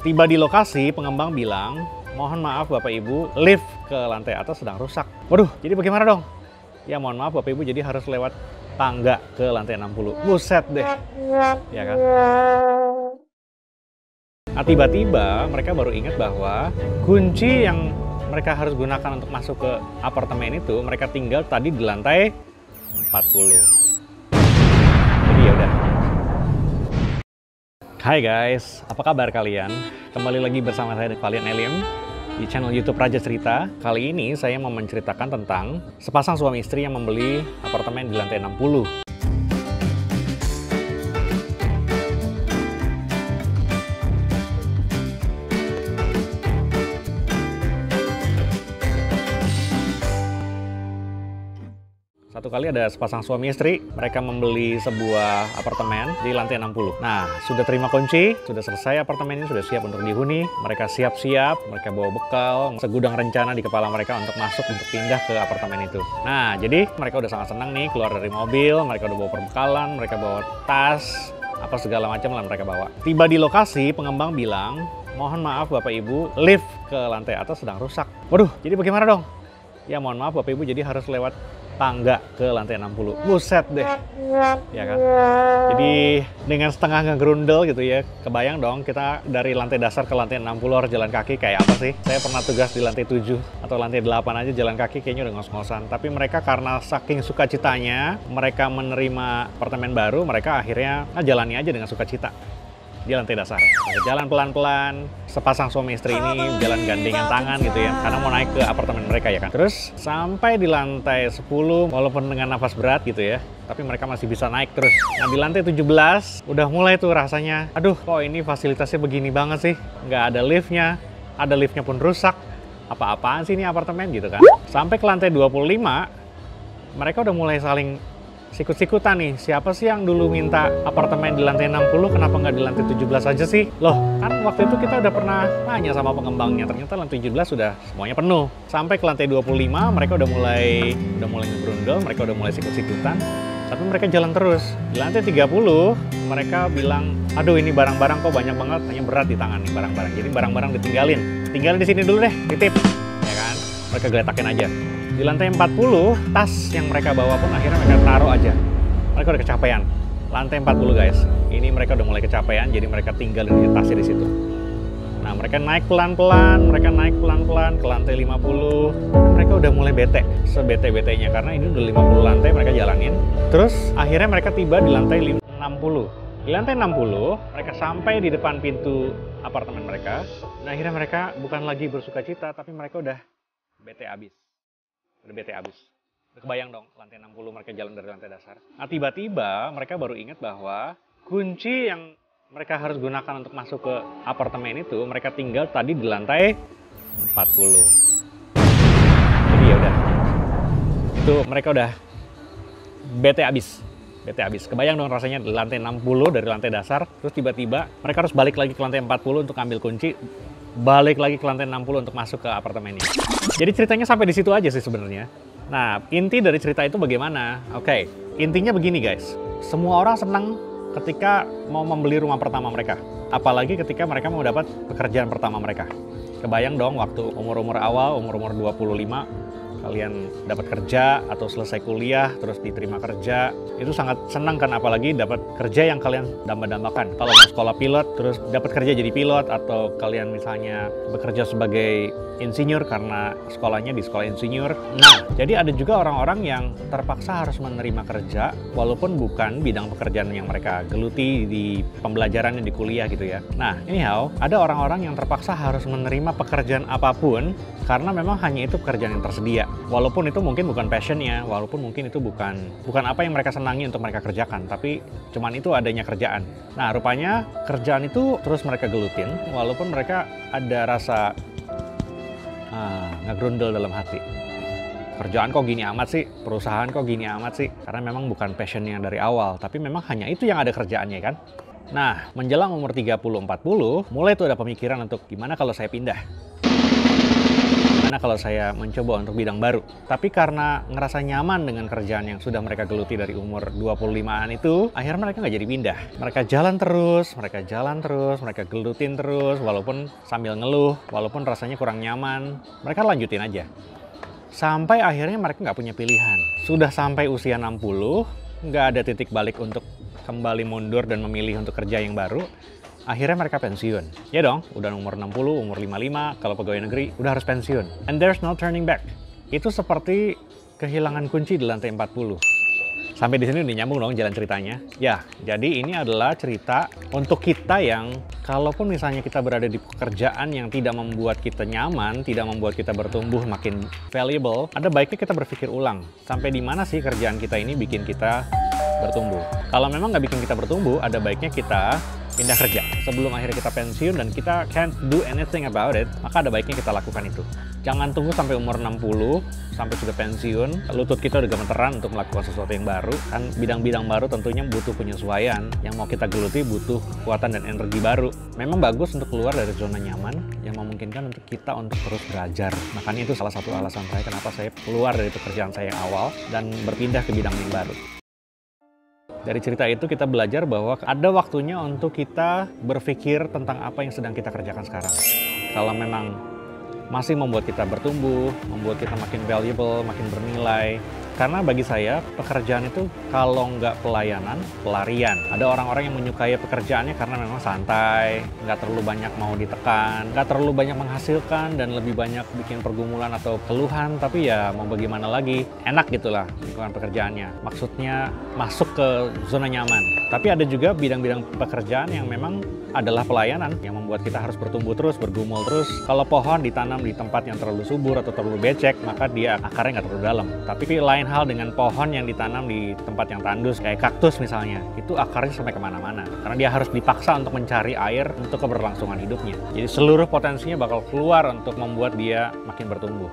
Tiba di lokasi, pengembang bilang, mohon maaf Bapak Ibu, lift ke lantai atas sedang rusak. Waduh, jadi bagaimana dong? Ya mohon maaf Bapak Ibu, jadi harus lewat tangga ke lantai 60. Buset deh, ya kan? Nah, tiba-tiba mereka baru ingat bahwa kunci yang mereka harus gunakan untuk masuk ke apartemen itu, mereka tinggal tadi di lantai 40. Jadi ya udah. Hai guys, apa kabar kalian? Kembali lagi bersama saya Valian Elim di channel YouTube Raja Cerita. Kali ini saya mau menceritakan tentang sepasang suami istri yang membeli apartemen di lantai 60. Satu kali ada sepasang suami istri, mereka membeli sebuah apartemen di lantai 60. Nah, sudah terima kunci, sudah selesai apartemen ini, sudah siap untuk dihuni. Mereka siap-siap, mereka bawa bekal, segudang rencana di kepala mereka untuk masuk, untuk pindah ke apartemen itu. Nah, jadi mereka udah sangat senang nih, keluar dari mobil, mereka udah bawa perbekalan, mereka bawa tas, apa segala macam lah mereka bawa. Tiba di lokasi, pengembang bilang, mohon maaf Bapak Ibu, lift ke lantai atas sedang rusak. Waduh, jadi bagaimana dong? Ya mohon maaf Bapak Ibu, jadi harus lewat tangga ke lantai 60. Buset deh, ya kan? Jadi dengan setengah ngegrundel gitu ya, kebayang dong kita dari lantai dasar ke lantai 60 harus jalan kaki kayak apa sih? Saya pernah tugas di lantai 7 atau lantai 8 aja jalan kaki kayaknya udah ngos-ngosan. Tapi mereka karena saking sukacitanya, mereka menerima apartemen baru, mereka akhirnya jalani aja dengan sukacita di lantai dasar. Jalan pelan-pelan, sepasang suami istri ini jalan gandengan tangan gitu ya, karena mau naik ke apartemen mereka ya kan. Terus sampai di lantai 10, walaupun dengan nafas berat gitu ya, tapi mereka masih bisa naik terus. Nah di lantai 17, udah mulai tuh rasanya, aduh kok ini fasilitasnya begini banget sih, nggak ada liftnya, ada liftnya pun rusak, apa-apaan sih ini apartemen gitu kan. Sampai ke lantai 25, mereka udah mulai saling sikut-sikutan nih, siapa sih yang dulu minta apartemen di lantai 60, kenapa nggak di lantai 17 aja sih? Loh, kan waktu itu kita udah pernah nanya sama pengembangnya, ternyata lantai 17 sudah semuanya penuh. Sampai ke lantai 25, mereka udah mulai ngebrundel, mereka udah mulai sikut-sikutan, tapi mereka jalan terus. Di lantai 30, mereka bilang, aduh ini barang-barang kok banyak banget, hanya berat di tangan nih barang-barang. Jadi barang-barang ditinggalin di sini dulu deh, titip, ya kan? Mereka geletakin aja. Di lantai 40, tas yang mereka bawa pun akhirnya mereka taruh aja. Mereka udah kecapean. Lantai 40 guys, ini mereka udah mulai kecapean, jadi mereka tinggalin tasnya di situ. Nah, mereka naik pelan-pelan ke lantai 50. Mereka udah mulai bete, sebete-betenya karena ini udah 50 lantai mereka jalanin. Terus akhirnya mereka tiba di lantai 60. Di lantai 60, mereka sampai di depan pintu apartemen mereka. Dan akhirnya mereka bukan lagi bersukacita, tapi mereka udah bete abis. Udah bete abis. Udah kebayang dong, lantai 60 mereka jalan dari lantai dasar. Nah, tiba-tiba mereka baru ingat bahwa kunci yang mereka harus gunakan untuk masuk ke apartemen itu, mereka tinggal tadi di lantai 40. Jadi ya udah. Itu mereka udah bete abis. Bete abis. Kebayang dong rasanya di lantai 60 dari lantai dasar, terus tiba-tiba mereka harus balik lagi ke lantai 40 untuk ambil kunci, balik lagi ke lantai 60 untuk masuk ke apartemennya. Jadi ceritanya sampai di situ aja sih sebenarnya. Nah, inti dari cerita itu bagaimana? Oke, intinya begini guys. Semua orang senang ketika mau membeli rumah pertama mereka. Apalagi ketika mereka mau dapat pekerjaan pertama mereka. Kebayang dong waktu umur-umur awal, umur-umur 25, kalian dapat kerja atau selesai kuliah terus diterima kerja, itu sangat senang kan, apalagi dapat kerja yang kalian damba-dambakan. Kalau mau sekolah pilot terus dapat kerja jadi pilot, atau kalian misalnya bekerja sebagai insinyur karena sekolahnya di sekolah insinyur. Nah, jadi ada juga orang-orang yang terpaksa harus menerima kerja walaupun bukan bidang pekerjaan yang mereka geluti di pembelajarannya di kuliah gitu ya. Nah, anyhow, ada orang-orang yang terpaksa harus menerima pekerjaan apapun karena memang hanya itu pekerjaan yang tersedia. Walaupun itu mungkin bukan passionnya, walaupun mungkin itu bukan apa yang mereka senangi untuk mereka kerjakan, tapi cuman itu adanya kerjaan. Nah, rupanya kerjaan itu terus mereka gelutin, walaupun mereka ada rasa ngegrundel dalam hati. Kerjaan kok gini amat sih, perusahaan kok gini amat sih, karena memang bukan passionnya dari awal, tapi memang hanya itu yang ada kerjaannya kan. Nah, menjelang umur 30-40, mulai tuh ada pemikiran untuk gimana kalau saya pindah. Gimana kalau saya mencoba untuk bidang baru? Tapi karena ngerasa nyaman dengan kerjaan yang sudah mereka geluti dari umur 25-an itu, akhirnya mereka nggak jadi pindah. Mereka jalan terus, mereka gelutin terus, walaupun sambil ngeluh, walaupun rasanya kurang nyaman, mereka lanjutin aja. Sampai akhirnya mereka nggak punya pilihan. Sudah sampai usia 60, nggak ada titik balik untuk kembali mundur dan memilih untuk kerja yang baru. Akhirnya mereka pensiun. Ya dong, udah umur 60, umur 55, kalau pegawai negeri udah harus pensiun. And there's no turning back. Itu seperti kehilangan kunci di lantai 40. Sampai di sini udah nyambung dong jalan ceritanya. Ya, jadi ini adalah cerita untuk kita yang kalaupun misalnya kita berada di pekerjaan yang tidak membuat kita nyaman, tidak membuat kita bertumbuh makin valuable, ada baiknya kita berpikir ulang. Sampai di mana sih kerjaan kita ini bikin kita bertumbuh? Kalau memang nggak bikin kita bertumbuh, ada baiknya kita pindah kerja. Sebelum akhirnya kita pensiun dan kita can't do anything about it, maka ada baiknya kita lakukan itu. Jangan tunggu sampai umur 60, sampai sudah pensiun, lutut kita udah gemeteran untuk melakukan sesuatu yang baru. Kan bidang-bidang baru tentunya butuh penyesuaian, yang mau kita geluti butuh kekuatan dan energi baru. Memang bagus untuk keluar dari zona nyaman, yang memungkinkan untuk kita untuk terus belajar. Makanya itu salah satu alasan saya kenapa saya keluar dari pekerjaan saya yang awal dan berpindah ke bidang yang baru. Dari cerita itu kita belajar bahwa ada waktunya untuk kita berpikir tentang apa yang sedang kita kerjakan sekarang. Kalau memang masih membuat kita bertumbuh, membuat kita makin valuable, makin bernilai. Karena bagi saya, pekerjaan itu kalau nggak pelayanan, pelarian. Ada orang-orang yang menyukai pekerjaannya karena memang santai, nggak terlalu banyak mau ditekan, nggak terlalu banyak menghasilkan, dan lebih banyak bikin pergumulan atau keluhan, tapi ya mau bagaimana lagi, enak gitulah lingkungan pekerjaannya. Maksudnya masuk ke zona nyaman. Tapi ada juga bidang-bidang pekerjaan yang memang adalah pelayanan, yang membuat kita harus bertumbuh terus, bergumul terus. Kalau pohon ditanam di tempat yang terlalu subur atau terlalu becek, maka dia akarnya nggak terlalu dalam. Tapi lain hal dengan pohon yang ditanam di tempat yang tandus, kayak kaktus misalnya, itu akarnya sampai kemana-mana. Karena dia harus dipaksa untuk mencari air untuk keberlangsungan hidupnya. Jadi seluruh potensinya bakal keluar untuk membuat dia makin bertumbuh.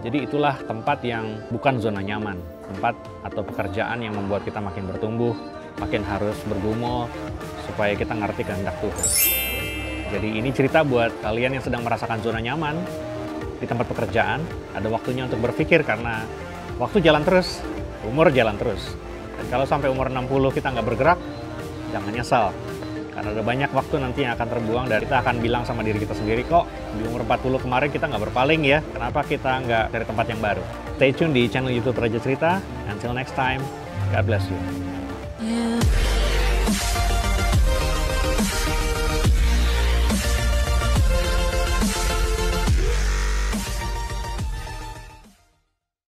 Jadi itulah tempat yang bukan zona nyaman. Tempat atau pekerjaan yang membuat kita makin bertumbuh, makin harus bergumul, supaya kita ngerti kehendak Tuhan. Jadi ini cerita buat kalian yang sedang merasakan zona nyaman di tempat pekerjaan. Ada waktunya untuk berpikir karena waktu jalan terus, umur jalan terus. Dan kalau sampai umur 60 kita nggak bergerak, jangan nyesal. Karena ada banyak waktu nanti yang akan terbuang dan kita akan bilang sama diri kita sendiri, kok di umur 40 kemarin kita nggak berpaling ya, kenapa kita nggak cari tempat yang baru. Stay tune di channel YouTube Raja Cerita. Until next time, God bless you.